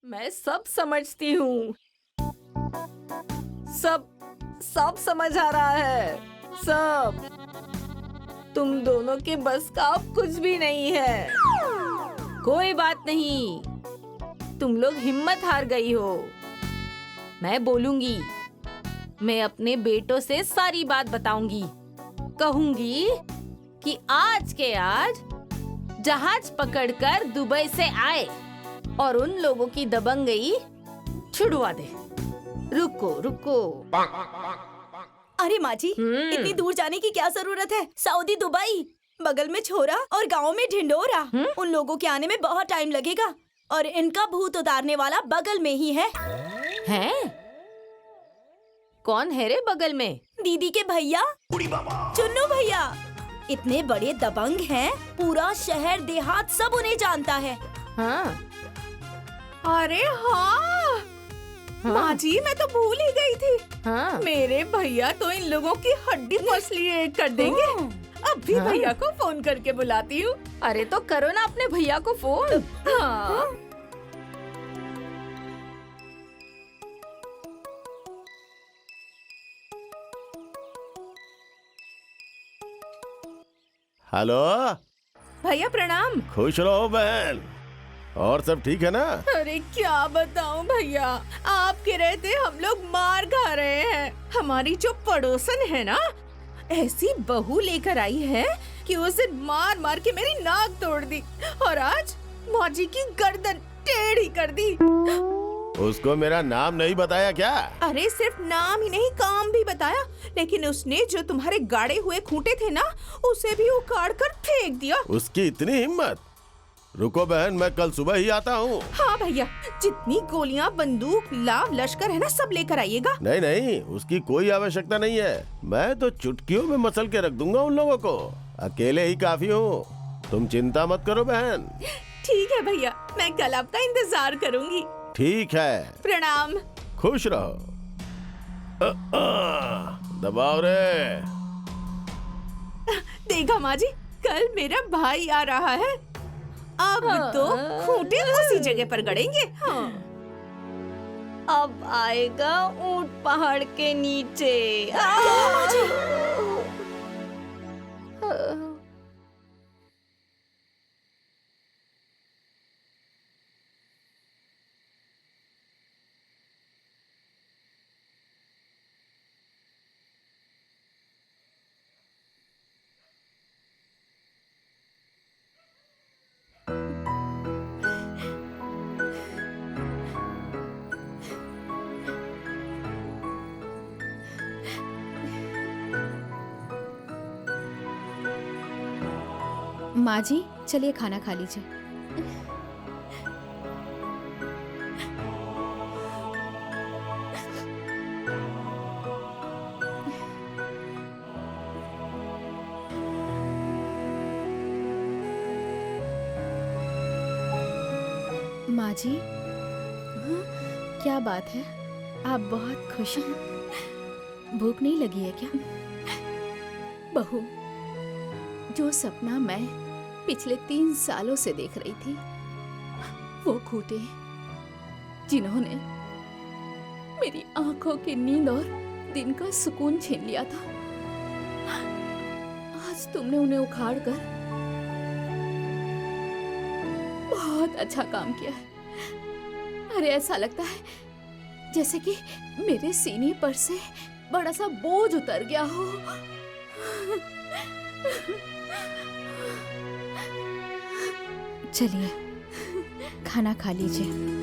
मैं सब समझती हूँ। सब सब समझ आ रहा है। सब। तुम दोनों के बस का अब कुछ भी नहीं है। कोई बात नहीं, तुम लोग हिम्मत हार गई हो। मैं बोलूंगी, मैं अपने बेटों से सारी बात बताऊंगी। कहूंगी कि आज के आज जहाज पकड़कर दुबई से आए और उन लोगों की दबंगई छुड़वा दे। रुको रुको। अरे माँ जी, इतनी दूर जाने की क्या जरूरत है? सऊदी, दुबई, बगल में छोरा और गांव में ढिंडोरा। उन लोगों के आने में बहुत टाइम लगेगा और इनका भूत उतारने वाला बगल में ही है। हैं? कौन है रे बगल में? दीदी के भैया, चुन्नू भैया। इतने बड़े दबंग हैं, पूरा शहर देहात सब उन्हें जानता है। हाँ। अरे हाँ, माँ जी मैं तो भूल ही गई थी। हाँ। मेरे भैया तो इन लोगों की हड्डी मसली एक कर देंगे। अब भी हाँ। भैया को फोन करके बुलाती हूँ। अरे तो करो ना अपने भैया को फोन। हाँ। हेलो। भैया प्रणाम। खुश रहो बहन। और सब ठीक है ना? अरे क्या बताऊं भैया, आपके रहते हम लोग मार खा रहे हैं। हमारी जो पड़ोसन है ना, ऐसी बहू लेकर आई है कि उसे मार मार के मेरी नाक तोड़ दी और आज माँ जी की गर्दन टेढ़ी कर दी। उसको मेरा नाम नहीं बताया क्या? अरे सिर्फ नाम ही नहीं, काम भी बताया, लेकिन उसने जो तुम्हारे गाड़े हुए खूंटे थे ना, उसे भी उखाड़ कर फेंक दिया। उसकी इतनी हिम्मत? रुको बहन, मैं कल सुबह ही आता हूँ। हाँ भैया, जितनी गोलियां, बंदूक, लाव लश्कर है ना, सब लेकर आइएगा। नहीं नहीं, उसकी कोई आवश्यकता नहीं है। मैं तो चुटकियों में मसल के रख दूंगा उन लोगों को। अकेले ही काफी हूँ, तुम चिंता मत करो बहन। ठीक है भैया, मैं कल आपका इंतजार करूंगी। ठीक है। प्रणाम। खुश रहो। दबाओ रे। देखा माँ जी, कल मेरा भाई आ रहा है। अब तो खूंटे उसी जगह पर गड़ेंगे। हाँ। अब आएगा ऊंट पहाड़ के नीचे। माँ जी चलिए खाना खा लीजिए। माँ जी, क्या बात है, आप बहुत खुश हैं। भूख नहीं लगी है क्या? बहू, जो सपना मैं पिछले 3 सालों से देख रही थी, वो खूंटे जिन्होंने मेरी आंखों की नींद और दिन का सुकून छीन लिया था, आज तुमने उन्हें उखाड़ कर बहुत अच्छा काम किया है। अरे ऐसा लगता है जैसे कि मेरे सीने पर से बड़ा सा बोझ उतर गया हो। चलिए खाना खा लीजिए।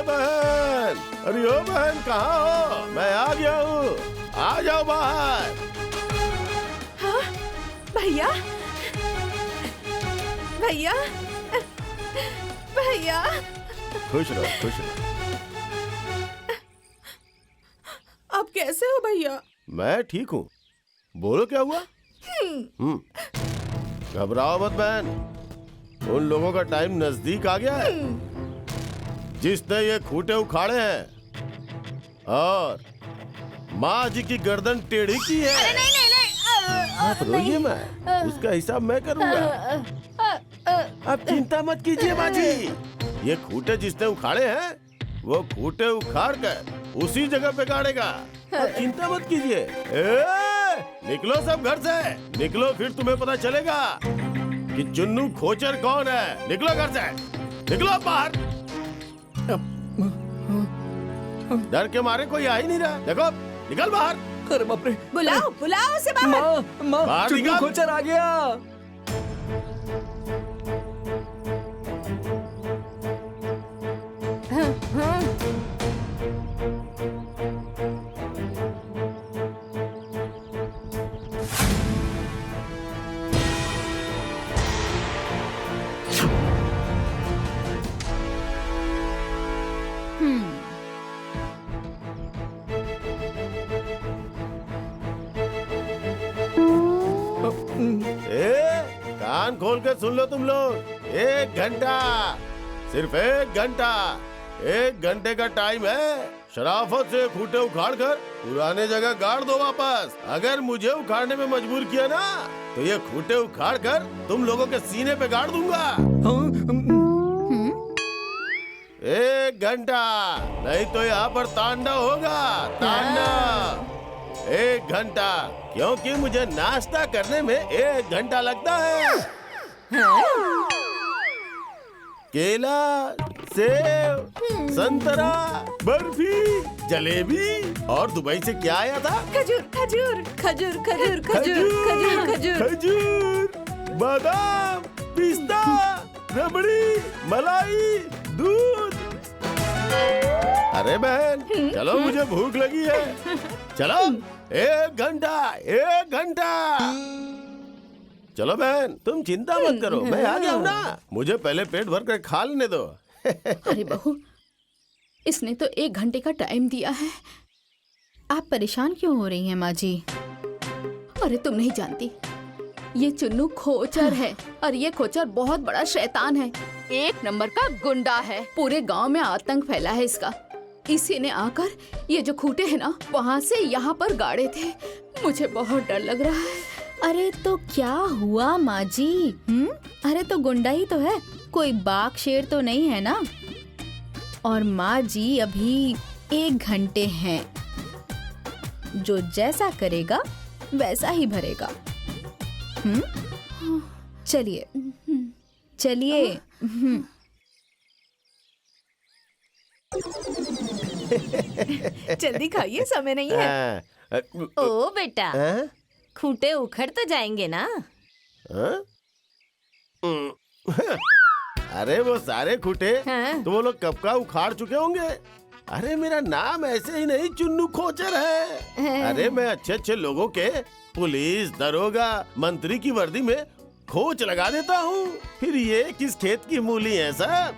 बहन, अरे ओ बहन, कहाँ हो? मैं आ गया हूँ, आ जाओ बाहर। हाँ भैया, भैया भैया। खुश रहो, खुश रहो। आप कैसे हो भैया? मैं ठीक हूँ। बोलो क्या हुआ? घबराओ मत बहन, उन लोगों का टाइम नजदीक आ गया है जिसने ये खूंटे उखाड़े हैं और माँ जी की गर्दन टेढ़ी की है। अरे नहीं नहीं नहीं आप रोइए मैं, उसका हिसाब मैं करूंगा। अब चिंता मत कीजिए माँ जी, ये खूंटे जिसने उखाड़े हैं वो खूंटे उखाड़ कर उसी जगह पे गाड़ेगा। अब चिंता मत कीजिए। निकलो सब घर से, निकलो, फिर तुम्हें पता चलेगा कि चुन्नू खोचर कौन है। निकलो घर से, निकलो बाहर। डर के मारे कोई आ ही नहीं रहा। देखो, निकल बाहर। अरे बाप रे, बुलाओ बुलाओ उसे बाहर। माँ माँ, बाहर चुन्नू निकल। खोचर आ गया। कान खोल के सुन लो तुम लोग। 1 घंटा, सिर्फ 1 घंटा, 1 घंटे का टाइम है। शराफत से खूंटे उखाड़ कर पुराने जगह गाड़ दो वापस। अगर मुझे उखाड़ने में मजबूर किया ना तो ये खूंटे उखाड़ कर तुम लोगों के सीने पे गाड़ दूंगा। 1 घंटा, नहीं तो यहाँ पर तांडव होगा, तांडव। 1 घंटा, क्योंकि मुझे नाश्ता करने में 1 घंटा लगता है। केला, सेब, संतरा, बर्फी, जलेबी और दुबई से क्या आया था? खजूर खजूर खजूर खजूर खजूर खजूर खजूर खजूर, बादाम, पिस्ता, रबड़ी, मलाई, दूध। अरे बहन, चलो, मुझे भूख लगी है। चलो, 1 घंटा, 1 घंटा। चलो बहन, तुम चिंता मत करो, मैं आ गया हूँ ना। मुझे पहले पेट भर कर खा लेने दो। अरे बहू, इसने तो 1 घंटे का टाइम दिया है। आप परेशान क्यों हो रही हैं माँ जी? अरे तुम नहीं जानती, ये चुन्नू खोचर है और ये खोचर बहुत बड़ा शैतान है। 1 नंबर का गुंडा है। पूरे गांव में आतंक फैला है इसका। इसी ने आकर ये जो खूंटे हैं ना, वहाँ से यहाँ पर गाड़े थे। मुझे बहुत डर लग रहा है। अरे तो क्या हुआ माँ जी? अरे तो गुंडा ही तो है, कोई बाघ शेर तो नहीं है ना। और माँ जी अभी 1 घंटे हैं, जो जैसा करेगा वैसा ही भरेगा। चलिए चलिए। जल्दी खाइए, समय नहीं है। ओ बेटा, हैं? खूंटे उखड़ तो जाएंगे ना? हाँ? अरे वो सारे खूंटे हाँ? तो वो लोग कब का उखाड़ चुके होंगे। अरे मेरा नाम ऐसे ही नहीं चुन्नू खोचर है। अरे मैं अच्छे अच्छे लोगों के पुलिस, दरोगा, मंत्री की वर्दी में खोच लगा देता हूँ। फिर ये किस खेत की मूली है सर?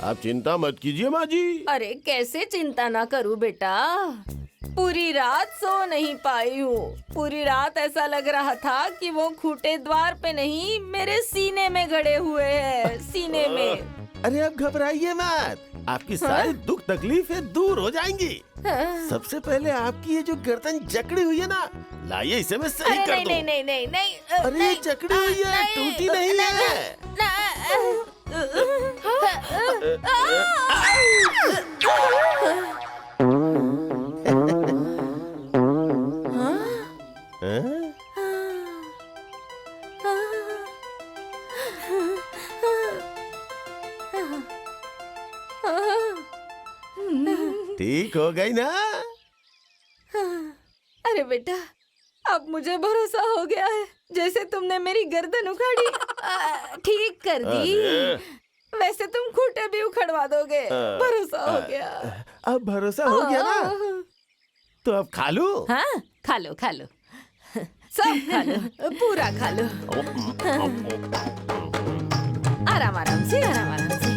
आप चिंता मत कीजिए माँ जी। अरे कैसे चिंता ना करूं बेटा, पूरी रात सो नहीं पाई हूँ। पूरी रात ऐसा लग रहा था कि वो खूंटे द्वार पे नहीं, मेरे सीने में गड़े हुए हैं, सीने में। अरे आप घबराइए मत, आपकी सारी दुख तकलीफें दूर हो जाएंगी। सबसे पहले आपकी ये जो गर्दन जकड़ी हुई है ना, लाइए इसे मैं सही अरे कर दूं। नहीं नहीं नहीं नहीं, अरे ये जकड़ी हुई है, टूटी नहीं है। हैं? ठीक हो गई ना? अरे बेटा, अब मुझे भरोसा हो गया है, जैसे तुमने मेरी गर्दन उखाड़ी, ठीक कर दी। अरे। वैसे तुम खूंटे भी उखड़वा दोगे, भरोसा हो गया। अब भरोसा हो गया ना, तो अब खा लूं? हाँ, खा लो खा लो, सब खा लो, पूरा खा लो। आराम आराम से, आराम आराम से।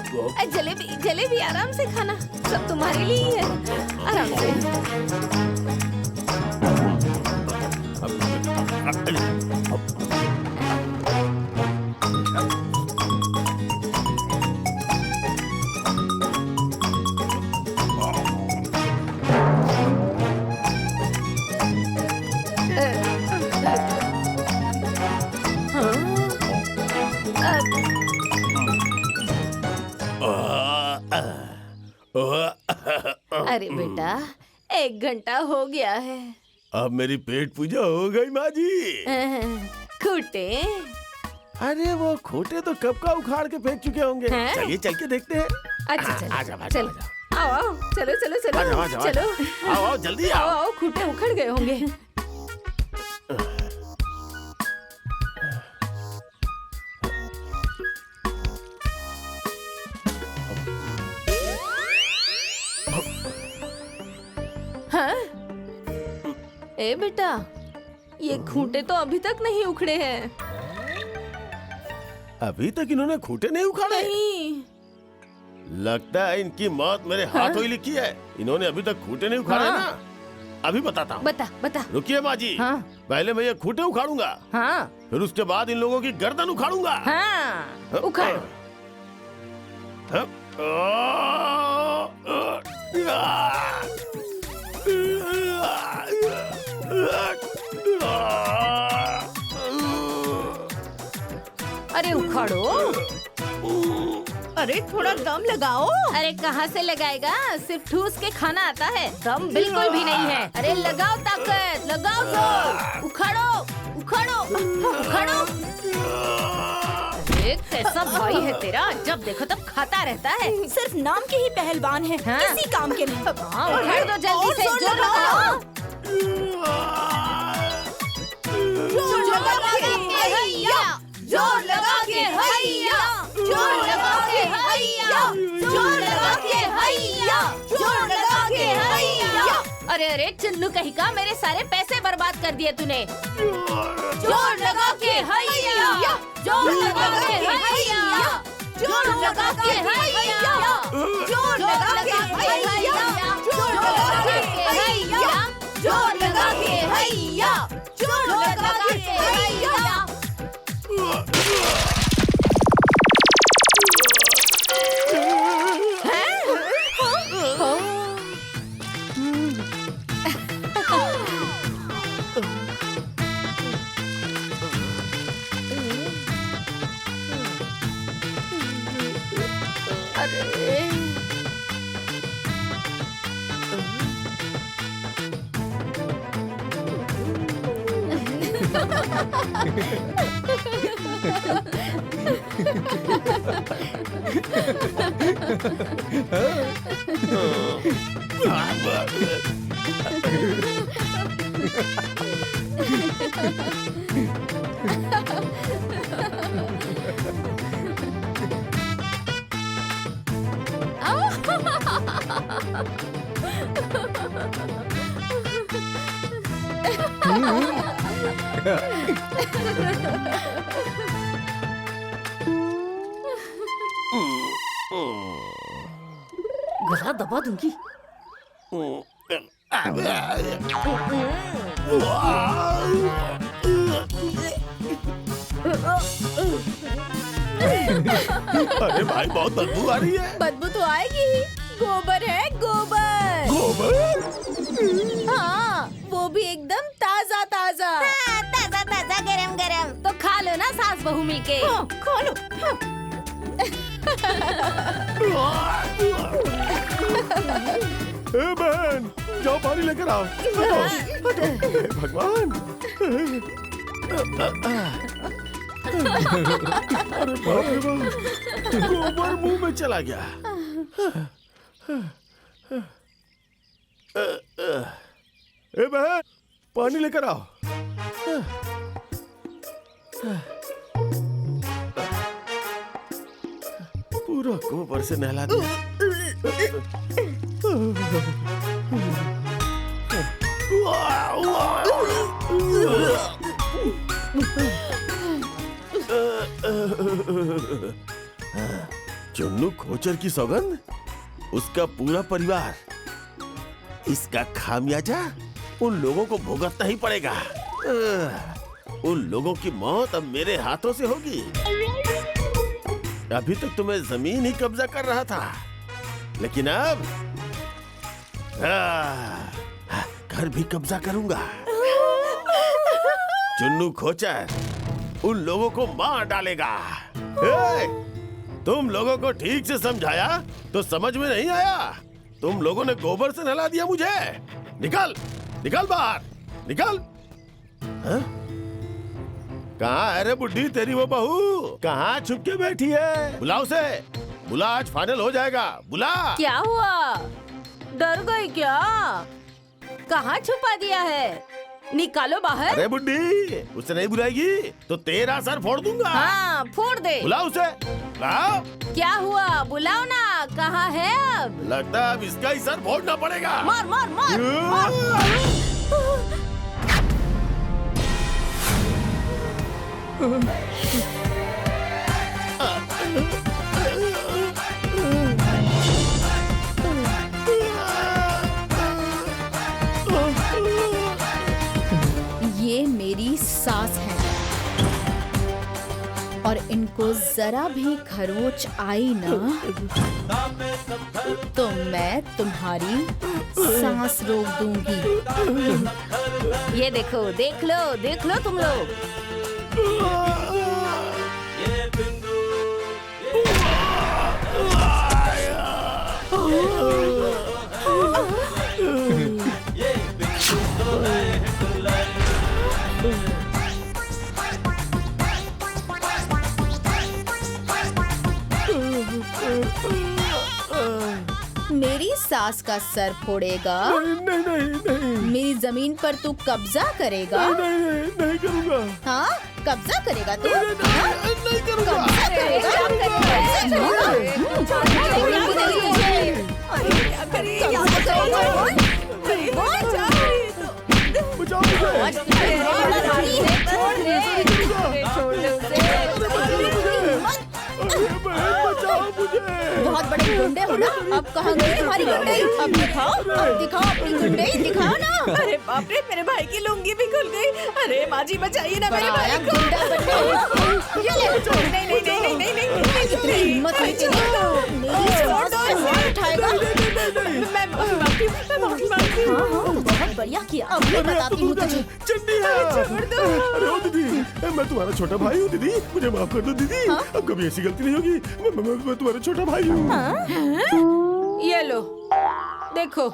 जलेबी जलेबी आराम से खाना, सब तुम्हारे लिए ही है, आराम से। अरे बेटा, 1 घंटा हो गया है। अब मेरी पेट पूजा हो गई माँ जी। खूटे, अरे वो खोटे तो कब का उखाड़ के फेंक चुके होंगे। हैं? चलिए चल के देखते हैं। अच्छा चलो, आजा, आजा, चलो, आजा। आओ आओ, चलो चलो चलो, आजा, आजा, आजा। चलो, आओ आओ जल्दी आओ आओ। आओ, खूटे उखड़ गए होंगे। हाँ? ए बेटा, ये खूंटे तो अभी तक नहीं उखड़े हैं। अभी तक इन्होंने खूटे नहीं उखाड़े। नहीं। लगता है इनकी मौत मेरे हाथों ही लिखी है। इन्होंने अभी तक खूटे नहीं उखाड़े हाँ। ना। अभी बताता हूँ। बता बता। रुकिए माँ जी। हाँ। पहले मैं ये खूटे उखाड़ूंगा, हाँ फिर उसके बाद इन लोगों की गर्दन उखाड़ूंगा। हाँ, उखाड़ो। अरे उखाड़ो। अरे थोड़ा दम लगाओ। अरे कहाँ से लगाएगा, सिर्फ ठूस के खाना आता है, दम बिल्कुल भी नहीं है। अरे लगाओ ताकत, लगाओ जोर, उखाड़ो उखाड़ो उखाड़ो। अरे कैसा भाई है तेरा, जब देखो तब खाता रहता है। सिर्फ नाम के ही पहलवान है, हाँ। किसी काम के नहीं। हाँ, उखाड़ दो जल्दी से, जोर जोर लगाओ। जोर लगा के हैया, जोर लगा के हैया, जोर लगा के हैया, जोर लगा के हैया, जोर लगा के हैया। अरे अरे चुन्नू कहीं का, मेरे सारे पैसे बर्बाद कर दिए तूने। जोर लगा के हैया, जोर लगा के हैया, जोर लगा के हैया, जोर लगा के हैया, जोर लगा के हैया, जोर लगा के हैया, जोर लगा के हैया। गला दबा दूंगी। अरे भाई बहुत बदबू आ रही है। बदबू तो आएगी ही, गोबर है गोबर। गोबर? हाँ, वो भी एकदम ताजा ताजा। ताजा ताजा गरम गरम। तो खा लो ना सास बहू मिलके। हाँ, खा लो। हाँ। ए बहन, जाओ पानी लेकर आओ। हे भगवान। अरे बाप रे बाप, गोबर मुंह में चला गया। ए बहन, पानी लेकर आओ। पूरा गोबर से नहला दिया। चुन्नू खोचर की सौगंध, उसका पूरा परिवार, इसका खामियाजा उन लोगों को भुगतना ही पड़ेगा। उन लोगों की मौत अब मेरे हाथों से होगी। अभी तक तो मैं जमीन ही कब्जा कर रहा था, लेकिन अब घर भी कब्जा करूंगा। चुन्नू खोचर उन लोगों को मार डालेगा। तुम लोगों को ठीक से समझाया तो समझ में नहीं आया। तुम लोगों ने गोबर से नहला दिया मुझे। निकल, निकल बाहर, निकल। हाँ? कहाँ है रे बुड्ढी तेरी वो बहू? कहाँ छुप के बैठी है? बुला उसे, बुला, आज फाइनल हो जाएगा। बुला। क्या हुआ? डर गई क्या? कहाँ छुपा दिया है? निकालो बाहर। अरे बुड्ढी, उसे नहीं बुलाएगी तो तेरा सर फोड़ दूंगा। हाँ, फोड़ दे। बुला उसे, बुलाओ। क्या हुआ? बुलाओ ना। कहाँ है अब? लगता है अब इसका ही सर फोड़ना पड़ेगा। मार मार मार, मार। ये मेरी सास है और इनको जरा भी खरोच आई ना तो मैं तुम्हारी सांस रोक दूंगी। ये देखो, देख लो तुम लोग। मेरी सास का सर फोड़ेगा? नहीं नहीं नहीं मेरी जमीन पर तू कब्जा करेगा? नहीं नहीं करूँगा। हाँ, कब्जा करेगा तू? नहीं करूँगा। कब्जा करेगा? बचाओ मुझे। बचाओ मुझे। बहुत बड़े गुंडे हो ना? अब कहाँ गई तुम्हारी गुंडई? अब दिखाओ अपनी गुंडई दिखाओ ना। अरे बाप रे, मेरे भाई की लुंगी भी खुल गई। अरे माँ जी बचाइए ना मेरे भाई को। गुंडा बनने। ये ले। नहीं नहीं नहीं नहीं नहीं नहीं इतनी हिम्मत नहीं तेरी। मेरी सास पे हाथ उठाएगा? मैं माफी मांगती हूँ। हाँ, बहुत बढ़िया किया। अब मैं बताती हूँ तुझे। चंडी है। अरे ओ दीदी, मैं तुम्हारा छोटा भाई हूँ दीदी, मुझे माफ कर दो दीदी। अब कभी ऐसी गलती नहीं होगी। मैं तुम्हारा छोटा भाई हूँ। ये लो, देखो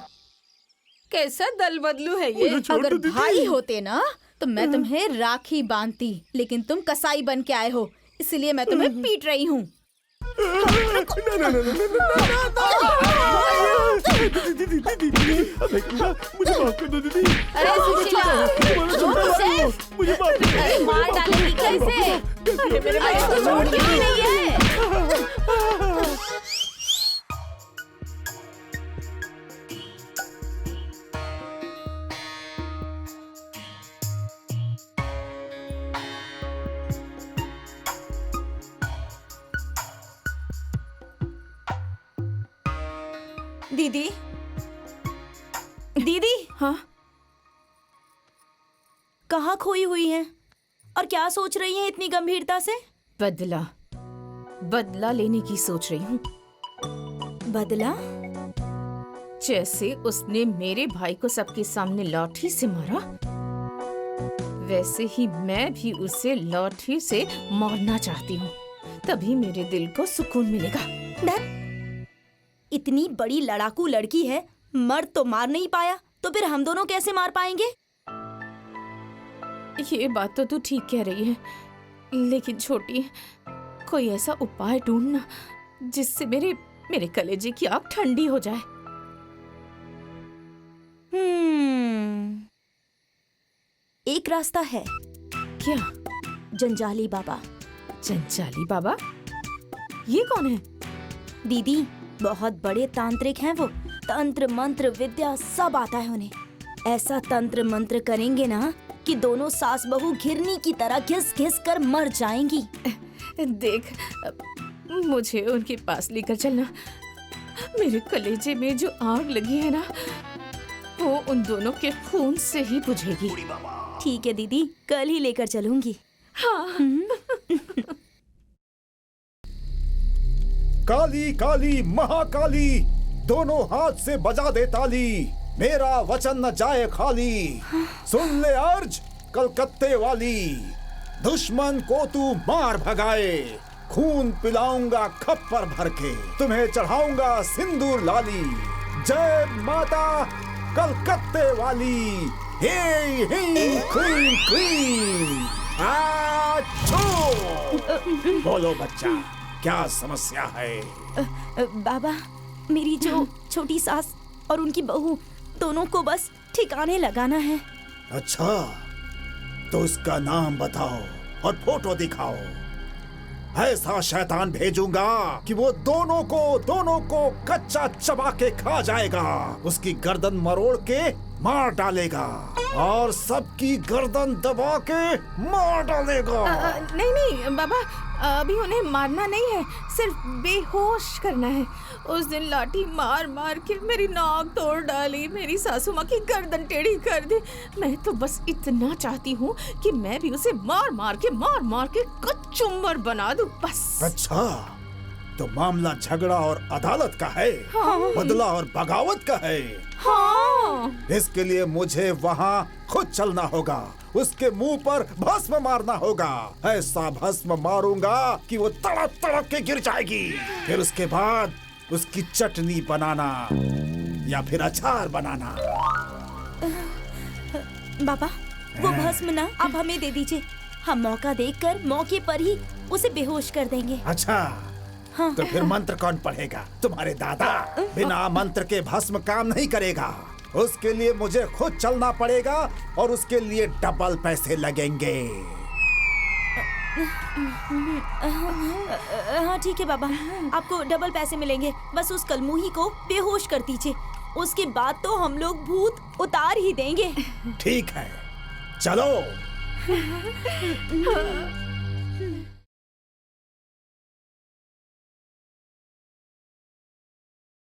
कैसा दल बदलू है ये। मुझे छोड़ दो अगर दीदी। भाई होते ना तो मैं तुम्हें राखी बांधती, लेकिन तुम कसाई बन के आए हो, इसलिए मैं तुम्हें पीट रही हूँ। दीदी, मुझे माफ कर दो दीदी। अरे सुशीला, मुझे माफ कर दो। अरे मार डालेगी कैसे? अरे तो छोड़ती ही नहीं है। दीदी, दीदी, हाँ, कहाँ खोई हुई हैं? और क्या सोच रही हैं इतनी गंभीरता से? बदला लेने की सोच रही हूँ। बदला? जैसे उसने मेरे भाई को सबके सामने लाठी से मारा, वैसे ही मैं भी उसे लाठी से मारना चाहती हूँ। तभी मेरे दिल को सुकून मिलेगा। इतनी बड़ी लड़ाकू लड़की है, मर्द तो मार नहीं पाया, तो फिर हम दोनों कैसे मार पाएंगे? ये बात तो तू ठीक कह रही है, लेकिन छोटी, कोई ऐसा उपाय ढूंढना जिससे मेरे कलेजे की आग ठंडी हो जाए। एक रास्ता है। क्या? जंजाली बाबा। जंजाली बाबा? ये कौन है? दीदी, बहुत बड़े तांत्रिक हैं वो। तंत्र मंत्र विद्या सब आता है उन्हें। ऐसा तंत्र मंत्र करेंगे ना कि दोनों सास बहू घिरनी की तरह घिस घिस कर मर जाएंगी। देख, मुझे उनके पास लेकर चलना। मेरे कलेजे में जो आग लगी है ना, वो उन दोनों के खून से ही बुझेगी। ठीक है दीदी, कल ही लेकर चलूंगी। हाँ। काली काली महाकाली, दोनों हाथ से बजा दे ताली, मेरा वचन न जाए खाली। सुन ले अर्ज कलकत्ते वाली, दुश्मन को तू मार भगाए, खून पिलाऊंगा खप्पर भर के, तुम्हें चढ़ाऊंगा सिंदूर लाली। जय माता कलकत्ते वाली, हे हे क्वीन क्वीन। बोलो बच्चा, क्या समस्या है? बाबा, मेरी जो छोटी सास और उनकी बहू दोनों को बस ठिकाने लगाना है। अच्छा, तो उसका नाम बताओ और फोटो दिखाओ। ऐसा शैतान भेजूंगा कि वो दोनों को कच्चा चबा के खा जाएगा, उसकी गर्दन मरोड़ के मार डालेगा और सबकी गर्दन दबा के मार डालेगा। नहीं नहीं बाबा, अभी उन्हें मारना नहीं है, सिर्फ बेहोश करना है। उस दिन लाठी मार मार के मेरी नाक तोड़ डाली, मेरी सासू माँ की गर्दन टेढ़ी कर दी। मैं तो बस इतना चाहती हूँ कि मैं भी उसे मार मार के कचुम्बर बना दूँ, बस। अच्छा, तो मामला झगड़ा और अदालत का है। हाँ। बदला और बगावत का है। हाँ। इसके लिए मुझे वहाँ खुद चलना होगा, उसके मुंह पर भस्म मारना होगा। ऐसा भस्म मारूंगा कि वो तड़प तड़प के गिर जाएगी। फिर उसके बाद उसकी चटनी बनाना या फिर अचार बनाना। बाबा, वो भस्म ना आप हमें दे दीजिए, हम मौका देखकर मौके पर ही उसे बेहोश कर देंगे। अच्छा, हाँ। तो फिर मंत्र कौन पढ़ेगा? तुम्हारे दादा। बिना मंत्र के भस्म काम नहीं करेगा। उसके लिए मुझे खुद चलना पड़ेगा और उसके लिए डबल पैसे लगेंगे। हाँ ठीक है बाबा, आपको डबल पैसे मिलेंगे। बस उस कलमुही को बेहोश कर दीजिए, उसके बाद तो हम लोग भूत उतार ही देंगे। ठीक है, चलो।